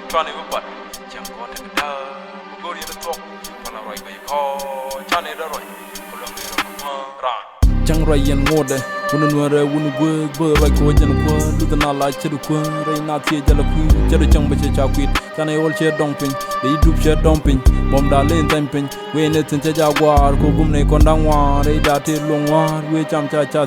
Trying to but chẳng có thể đỡ cô đi nó thuốc còn là rồi bị khó cha này đó rồi còn là người nó ra chẳng rồi yên ngồi đây muốn nuôi rồi muốn bơ rồi cô chân cô lúc nào lại chơi được cô rồi nát thiệt giờ là quý chơi được chẳng bao giờ chào quý cha này all chơi dumping để giúp chơi dumping bom đá lên time pin quên hết chân chơi jaguar cô bom này còn đang hoa để đá thiệt luôn hoa quên chăm cha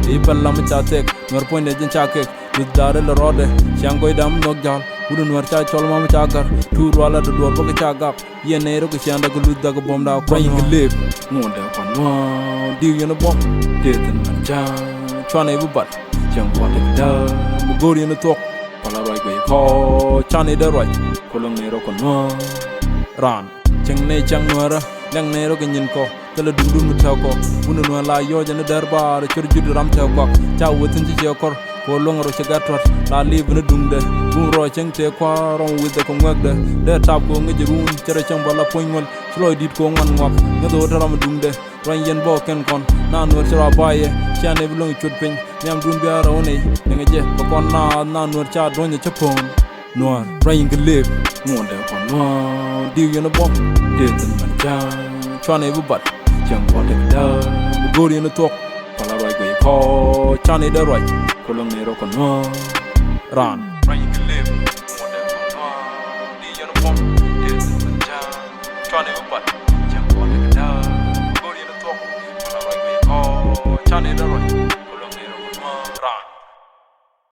để phần làm cha tek ngor point để chân cha kek lúc đá là rode chẳng coi đam nok jal Udun warcha chol mama chagar tur wala do dor boke chagap yene ro ko chanda ko ludda ko bomda ko ing lip ngonde ko no diu yene bom deten man cha chwane bu bat chang ko te da bu gori yene tok pala roi ko chane da roi ko long ne ro ko no ran chang nuara dang ne ro ko nyin ko tele dum taw ko udun wala yo jane darbar chur judu ram taw ko cha wutin ci kor ko long ro chagatot la live na dumde bum ro chang te kwa ron with the kongwagde de tap ko ngejurun chere chang bala poingol sloy dit ko ngan ngok ngado taram dumde ron yen bo ken kon na no chara baye chane bulong chut pin nyam dun bi ara one ngeje ko kon na no cha donye chapon noir rain ke live ngonde kon no diu yena bom de tan man cha chane bu bat chang ko te da bu gori na tok pala roi ko chane da roi ko long ne ro kon no ran rain ke live ngonde kon no di yena bom de tan man cha chane bu bat chang ko te da bu gori na tok pala roi ko chane da roi